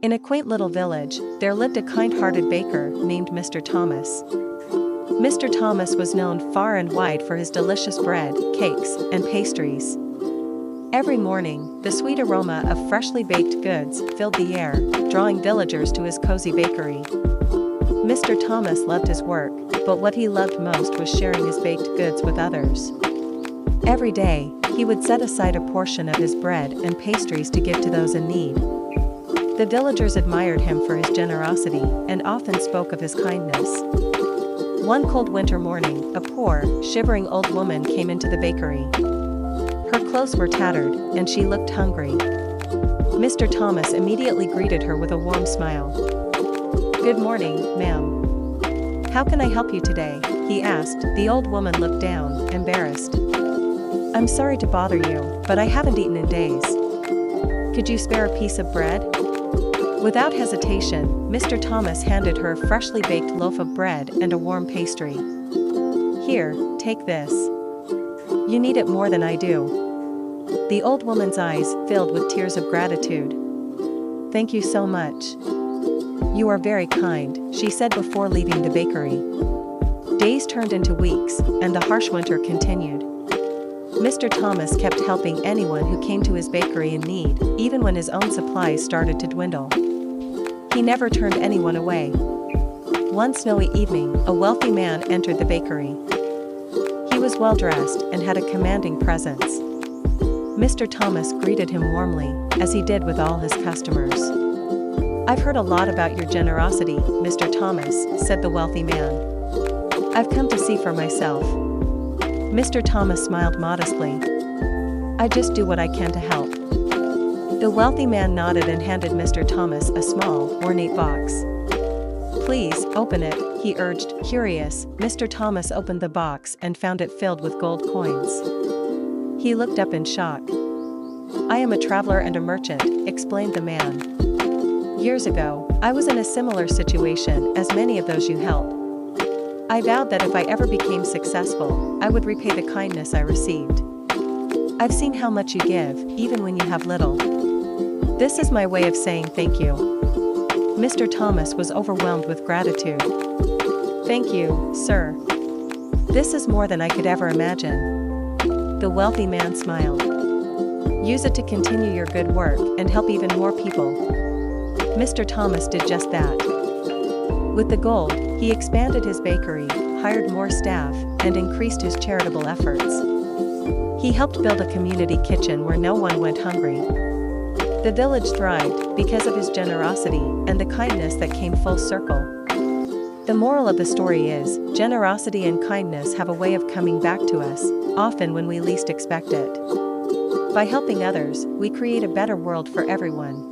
In a quaint little village, there lived a kind-hearted baker named Mr. Thomas. Mr. Thomas was known far and wide for his delicious bread, cakes, and pastries. Every morning, the sweet aroma of freshly baked goods filled the air, drawing villagers to his cozy bakery. Mr. Thomas loved his work, but what he loved most was sharing his baked goods with others. Every day, he would set aside a portion of his bread and pastries to give to those in need. The villagers admired him for his generosity and often spoke of his kindness. One cold winter morning, a poor, shivering old woman came into the bakery. Her clothes were tattered, and she looked hungry. Mr. Thomas immediately greeted her with a warm smile. "Good morning, ma'am. How can I help you today?" he asked. The old woman looked down, embarrassed. "I'm sorry to bother you, but I haven't eaten in days. Could you spare a piece of bread?" Without hesitation, Mr. Thomas handed her a freshly baked loaf of bread and a warm pastry. "Here, take this. You need it more than I do." The old woman's eyes filled with tears of gratitude. "Thank you so much. You are very kind," she said before leaving the bakery. Days turned into weeks, and the harsh winter continued. Mr. Thomas kept helping anyone who came to his bakery in need, even when his own supplies started to dwindle. He never turned anyone away. One snowy evening, a wealthy man entered the bakery. He was well-dressed and had a commanding presence. Mr. Thomas greeted him warmly, as he did with all his customers. "I've heard a lot about your generosity, Mr. Thomas," said the wealthy man. "I've come to see for myself." Mr. Thomas smiled modestly. "I just do what I can to help." The wealthy man nodded and handed Mr. Thomas a small, ornate box. "Please, open it," he urged. Curious, Mr. Thomas opened the box and found it filled with gold coins. He looked up in shock. "I am a traveler and a merchant," explained the man. "Years ago, I was in a similar situation as many of those you help. I vowed that if I ever became successful, I would repay the kindness I received. I've seen how much you give, even when you have little. This is my way of saying thank you." Mr. Thomas was overwhelmed with gratitude. "Thank you, sir. This is more than I could ever imagine." The wealthy man smiled. "Use it to continue your good work and help even more people." Mr. Thomas did just that. With the gold, he expanded his bakery, hired more staff, and increased his charitable efforts. He helped build a community kitchen where no one went hungry. The village thrived because of his generosity and the kindness that came full circle. The moral of the story is, generosity and kindness have a way of coming back to us, often when we least expect it. By helping others, we create a better world for everyone.